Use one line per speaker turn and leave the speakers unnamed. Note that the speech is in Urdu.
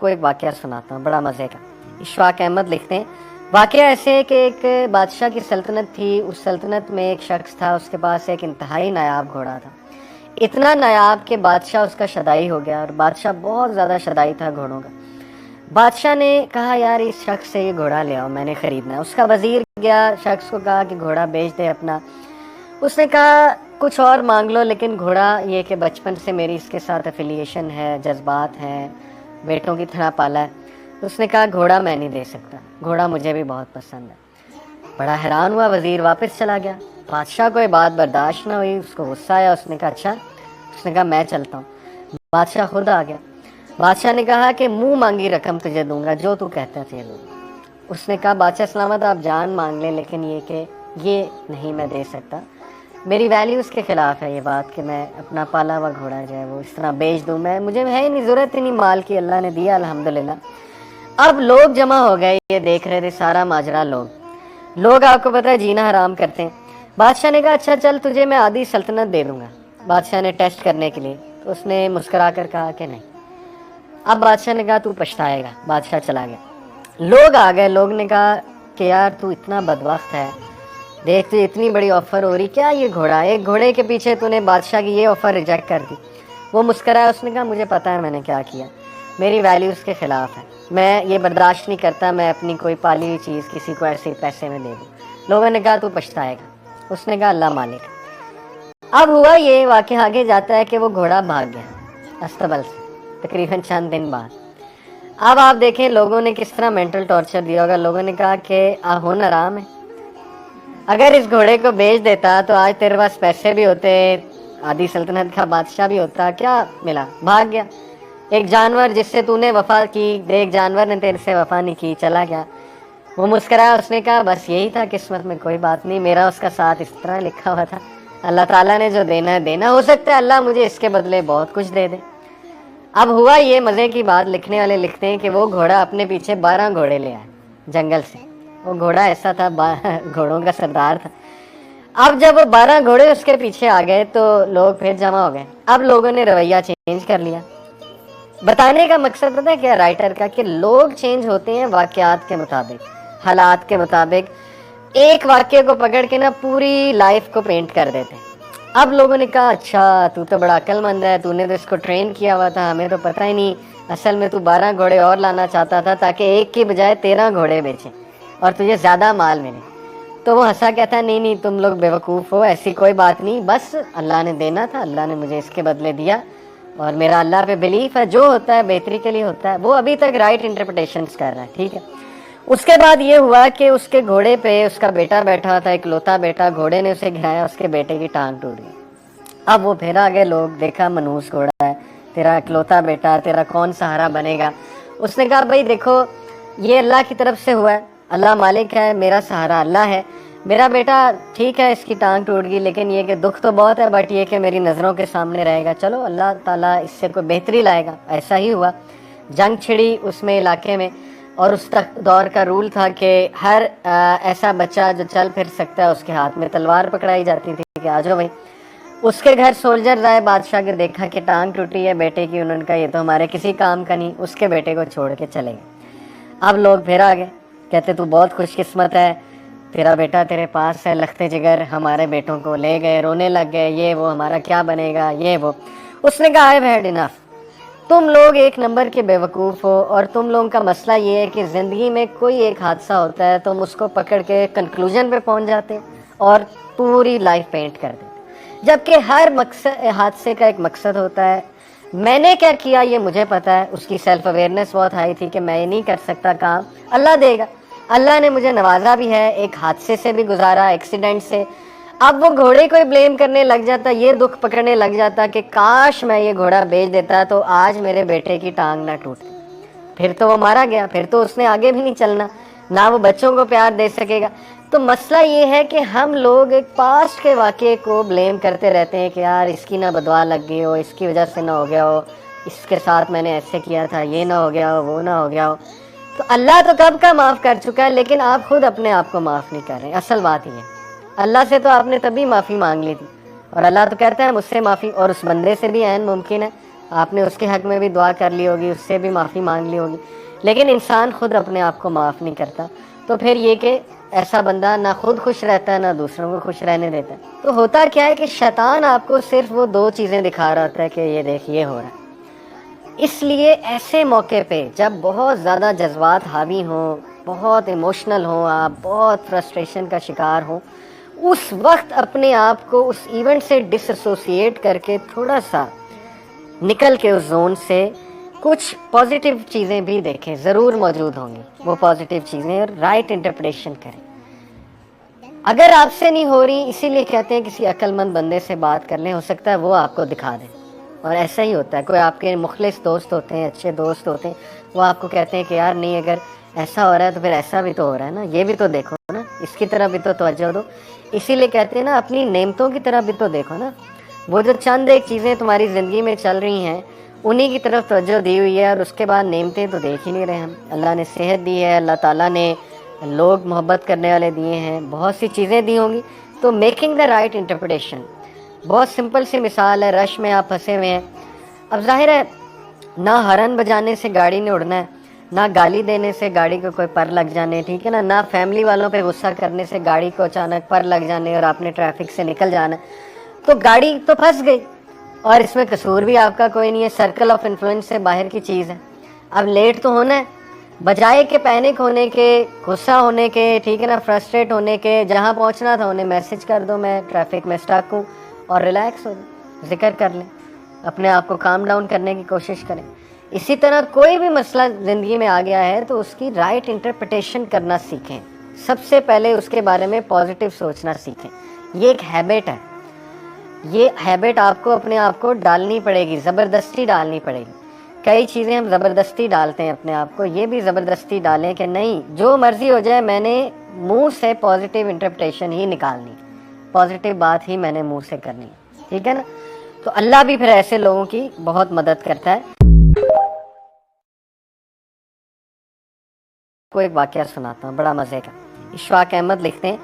کو ایک واقعہ سناتا ہوں بڑا مزے کا۔ اشفاق احمد لکھتے ہیں، واقعہ ایسے ہے کہ ایک بادشاہ کی سلطنت تھی، اس سلطنت میں ایک شخص تھا، اس کے پاس ایک انتہائی نایاب گھوڑا تھا، اتنا نایاب کہ بادشاہ اس کا شدائی ہو گیا، اور بادشاہ بہت زیادہ شدائی تھا گھوڑوں کا۔ بادشاہ نے کہا یار اس شخص سے یہ گھوڑا لے آؤ، میں نے خریدنا ہے۔ اس کا وزیر گیا، شخص کو کہا کہ گھوڑا بیچ دے اپنا۔ اس نے کہا کچھ اور مانگ لو، لیکن گھوڑا یہ کہ بچپن سے میری اس کے ساتھ افیلیشن ہے، جذبات ہیں، بیٹوں کی طرح پالا ہے۔ اس نے کہا گھوڑا میں نہیں دے سکتا، گھوڑا مجھے بھی بہت پسند ہے۔ بڑا حیران ہوا وزیر، واپس چلا گیا۔ بادشاہ کو یہ بات برداشت نہ ہوئی، اس کو غصہ آیا، اس نے کہا اچھا، اس نے کہا میں چلتا ہوں۔ بادشاہ خود آ گیا۔ بادشاہ نے کہا کہ منہ مانگی رقم تجھے دوں گا، جو تو کہتا تھے دوں گا۔ اس نے کہا بادشاہ سلامت آپ جان مانگ لیں، لیکن یہ کہ یہ نہیں میں دے سکتا، میری ویلیوز کے خلاف ہے یہ بات کہ میں اپنا پالا ہوا گھوڑا جو ہے وہ اس طرح بیچ دوں، مجھے ہے نہیں، ضرورت ہی نہیں مال کی، اللہ نے دیا الحمدللہ۔ اب لوگ جمع ہو گئے، یہ دیکھ رہے تھے سارا ماجرا۔ لوگ آپ کو پتہ ہے جینا حرام کرتے ہیں۔ بادشاہ نے کہا اچھا چل تجھے میں آدھی سلطنت دے دوں گا، بادشاہ نے ٹیسٹ کرنے کے لیے، تو اس نے مسکرا کر کہا کہ نہیں۔ اب بادشاہ نے کہا تو پچھتائے گا، بادشاہ چلا گیا۔ لوگ آ گئے، لوگ نے کہا کہ یار تو اتنا بدبخت ہے، دیکھ تو اتنی بڑی آفر ہو رہی، کیا یہ گھوڑا، ایک گھوڑے کے پیچھے تو نے بادشاہ کی یہ آفر ریجیکٹ کر دی۔ وہ مسکرایا، اس نے کہا مجھے پتا ہے میں نے کیا کیا، میری ویلیوز کے خلاف ہے، میں یہ برداشت نہیں کرتا میں اپنی کوئی پالی ہوئی چیز کسی کو ایسے پیسے میں دے دوں۔ لوگوں نے کہا تو پچھتائے گا، اس نے کہا اللہ مالک۔ اب ہوا یہ واقعہ آگے جاتا ہے کہ وہ گھوڑا بھاگ گیا استبل سے تقریباً چند دن بعد۔ اب آپ دیکھیں لوگوں نے کس طرح مینٹل ٹارچر دیا ہوگا۔ لوگوں نے کہا کہ ہن حرام ہے، اگر اس گھوڑے کو بیچ دیتا تو آج تیرے پاس پیسے بھی ہوتے، آدھی سلطنت کا بادشاہ بھی ہوتا، کیا ملا، بھاگ گیا۔ ایک جانور جس سے تو نے وفا کی، ایک جانور نے تیرے سے وفا نہیں کی، چلا گیا۔ وہ مسکرایا، اس نے کہا بس یہی تھا قسمت میں، کوئی بات نہیں، میرا اس کا ساتھ اس طرح لکھا ہوا تھا، اللہ تعالیٰ نے جو دینا ہے دینا، ہو سکتا ہے اللہ مجھے اس کے بدلے بہت کچھ دے دے۔ اب ہوا یہ مزے کی بات، لکھنے والے لکھتے ہیں کہ وہ گھوڑا اپنے پیچھے 12 گھوڑے لے آئے جنگل سے۔ وہ گھوڑا ایسا تھا، گھوڑوں کا سردار تھا۔ اب جب وہ 12 گھوڑے اس کے پیچھے آ گئے تو لوگ پھر جمع ہو گئے۔ اب لوگوں نے رویہ چینج کر لیا۔ بتانے کا مقصد پتہ ہے کیا رائٹر کا، کہ لوگ چینج ہوتے ہیں واقعات کے مطابق، حالات کے مطابق، ایک واقعے کو پکڑ کے نا پوری لائف کو پینٹ کر دیتے ہیں۔ اب لوگوں نے کہا اچھا تو بڑا عقل مند ہے، تو نے تو اس کو ٹرین کیا ہوا تھا، ہمیں تو پتہ ہی نہیں، اصل میں تو 12 گھوڑے اور لانا چاہتا تھا تاکہ ایک کی بجائے 13 گھوڑے بیچیں اور تجھے زیادہ مال ملے۔ تو وہ ہنسا، کہتا ہے نہیں تم لوگ بیوقوف ہو، ایسی کوئی بات نہیں، بس اللہ نے دینا تھا، اللہ نے مجھے اس کے بدلے دیا، اور میرا اللہ پہ بلیف ہے، جو ہوتا ہے بہتری کے لیے ہوتا ہے۔ وہ ابھی تک رائٹ انٹرپریٹیشنز کر رہا ہے، ٹھیک ہے۔ اس کے بعد یہ ہوا کہ اس کے گھوڑے پہ اس کا بیٹا بیٹھا تھا، اکلوتا بیٹا، گھوڑے نے اسے گرایا، اس کے بیٹے کی ٹانگ ٹوٹ گئی۔ اب وہ پھر آگے لوگ، دیکھا منوس گھوڑا ہے، تیرا اکلوتا بیٹا، تیرا کون سہارا بنے گا؟ اس نے کہا بھائی دیکھو یہ اللہ کی طرف سے ہوا ہے، اللہ مالک ہے، میرا سہارا اللہ ہے، میرا بیٹا ٹھیک ہے اس کی ٹانگ ٹوٹ گئی، لیکن یہ کہ دکھ تو بہت ہے، بٹ یہ کہ میری نظروں کے سامنے رہے گا، چلو اللہ تعالیٰ اس سے کوئی بہتری لائے گا۔ ایسا ہی ہوا، جنگ چھڑی اس میں علاقے میں، اور اس دور کا رول تھا کہ ہر ایسا بچہ جو چل پھر سکتا ہے اس کے ہاتھ میں تلوار پکڑائی جاتی تھی کہ آ جاؤ بھائی۔ اس کے گھر سولجر آئے، بادشاہ کے دیکھا کہ ٹانگ ٹوٹی ہے بیٹے کی، انہوں نے کہا یہ تو ہمارے کسی کام کا نہیں، اس کے بیٹے کو چھوڑ کے چلے گئے۔ اب لوگ پھر آ گئے، کہتے تو بہت خوش قسمت ہے، تیرا بیٹا تیرے پاس ہے، لخت جگر ہمارے بیٹوں کو لے گئے، رونے لگ گئے، یہ وہ ہمارا کیا بنے گا، یہ وہ۔ اس نے کہا آئی ہیو ہیڈ انف، تم لوگ ایک نمبر کے بیوقوف ہو، اور تم لوگوں کا مسئلہ یہ ہے کہ زندگی میں کوئی ایک حادثہ ہوتا ہے تم اس کو پکڑ کے کنکلوژن پہ پہنچ جاتے اور پوری لائف پینٹ کر دیتے، جبکہ ہر حادثے کا ایک مقصد ہوتا ہے۔ میں نے کیا کیا یہ مجھے پتا ہے، اس کی سیلف اویئرنیس بہت ہائی تھی کہ میں یہ نہیں کر سکتا کام، اللہ دے گا، اللہ نے مجھے نوازا بھی ہے، ایک حادثے سے بھی گزارا، ایکسیڈنٹ سے۔ اب وہ گھوڑے کو بلیم کرنے لگ جاتا، یہ دکھ پکڑنے لگ جاتا کہ کاش میں یہ گھوڑا بیچ دیتا تو آج میرے بیٹے کی ٹانگ نہ ٹوٹتی، پھر تو وہ مارا گیا، پھر تو اس نے آگے بھی نہیں چلنا، نہ وہ بچوں کو پیار دے سکے گا۔ تو مسئلہ یہ ہے کہ ہم لوگ ایک پاسٹ کے واقعے کو بلیم کرتے رہتے ہیں کہ یار اس کی نہ بدعا لگ گئی ہو، اس کی وجہ سے نہ ہو گیا ہو، اس کے ساتھ میں نے ایسے کیا تھا، یہ نہ ہو گیا ہو، وہ نہ ہو گیا ہو۔ تو اللہ تو کب کا معاف کر چکا ہے، لیکن آپ خود اپنے آپ کو معاف نہیں کر رہے۔ اصل بات یہ ہے، اللہ سے تو آپ نے تبھی معافی مانگ لی تھی، اور اللہ تو کہتا ہے مجھ سے معافی، اور اس بندے سے بھی عین ممکن ہے آپ نے اس کے حق میں بھی دعا کر لی ہوگی، اس سے بھی معافی مانگ لی ہوگی، لیکن انسان خود اپنے آپ کو معاف نہیں کرتا، تو پھر یہ کہ ایسا بندہ نہ خود خوش رہتا ہے نہ دوسروں کو خوش رہنے دیتا ہے۔ تو ہوتا کیا ہے کہ شیطان آپ کو صرف وہ دو چیزیں دکھا رہا ہوتا ہے کہ یہ دیکھ یہ ہو رہا ہے۔ اس لیے ایسے موقع پہ جب بہت زیادہ جذبات حاوی ہوں، بہت ایموشنل ہوں، آپ بہت فرسٹریشن کا شکار ہوں، اس وقت اپنے آپ کو اس ایونٹ سے ڈس ایسوسیٹ کر کے تھوڑا سا نکل کے اس زون سے کچھ پازیٹیو چیزیں بھی دیکھیں، ضرور موجود ہوں گی وہ پازیٹیو چیزیں، اور رائٹ انٹرپریشن کریں۔ اگر آپ سے نہیں ہو رہی، اسی لیے کہتے ہیں کسی عقل مند بندے سے بات کر لیں، ہو سکتا ہے وہ آپ کو دکھا دیں۔ اور ایسا ہی ہوتا ہے، کوئی آپ کے مخلص دوست ہوتے ہیں، اچھے دوست ہوتے ہیں، وہ آپ کو کہتے ہیں کہ یار نہیں، اگر ایسا ہو رہا ہے تو پھر ایسا بھی تو ہو رہا ہے نا، یہ بھی تو دیکھو نا، اس کی طرح بھی تو توجہ دو۔ اسی لیے کہتے ہیں نا، اپنی نعمتوں کی طرح بھی تو دیکھو نا، وہ جو چند ایک چیزیں تمہاری زندگی میں چل رہی ہیں انہی کی طرف توجہ دی ہوئی ہے، اور اس کے بعد نعمتیں تو دیکھ ہی نہیں رہے ہم۔ اللہ نے صحت دی ہے، اللہ تعالیٰ نے لوگ محبت کرنے والے دیے ہیں، بہت سی چیزیں دی ہوں گی، تو میکنگ دا رائٹ انٹرپریٹیشن۔ بہت سمپل سی مثال ہے، رش میں آپ پھنسے ہوئے ہیں، اب ظاہر ہے نہ ہارن بجانے سے گاڑی نے اڑنا ہے، نہ گالی دینے سے گاڑی کو کوئی پر لگ جانے، ٹھیک ہے نا، نہ فیملی والوں پہ غصہ کرنے سے گاڑی کو اچانک پر لگ جانے اور آپ نے ٹریفک سے نکل جانا ہے، تو گاڑی تو پھنس گئی، اور اس میں قصور بھی آپ کا کوئی نہیں ہے، سرکل آف انفلوئنس سے باہر کی چیز ہے۔ اب لیٹ تو ہونا ہے، بجائے کہ پینک ہونے کے، غصہ ہونے کے، ٹھیک ہے نا، فرسٹریٹ ہونے کے، جہاں پہنچنا تھا انہیں میسج کر دو میں ٹریفک میں سٹک ہوں، اور ریلیکس ہو جائیں، ذکر کر لیں، اپنے آپ کو کام ڈاؤن کرنے کی کوشش کریں۔ اسی طرح کوئی بھی مسئلہ زندگی میں آ گیا ہے تو اس کی رائٹ انٹرپریٹیشن کرنا سیکھیں، سب سے پہلے اس کے بارے میں پازیٹیو سوچنا سیکھیں۔ یہ ایک ہیبٹ ہے، یہ ہیبٹ آپ کو اپنے آپ کو ڈالنی پڑے گی، زبردستی ڈالنی پڑے گی۔ کئی چیزیں ہم زبردستی ڈالتے ہیں اپنے آپ کو، یہ بھی زبردستی ڈالیں کہ نہیں، جو مرضی ہو جائے میں نے منہ سے پازیٹیو انٹرپریٹیشن ہی نکالنی، پازیٹیو بات ہی میں نے منہ سے کرنی، ٹھیک ہے نا۔ تو اللہ بھی پھر ایسے لوگوں کی بہت مدد کرتا ہے۔ کو ایک واقعہ سناتا ہوں بڑا مزے کا۔ اشفاق احمد لکھتے ہیں،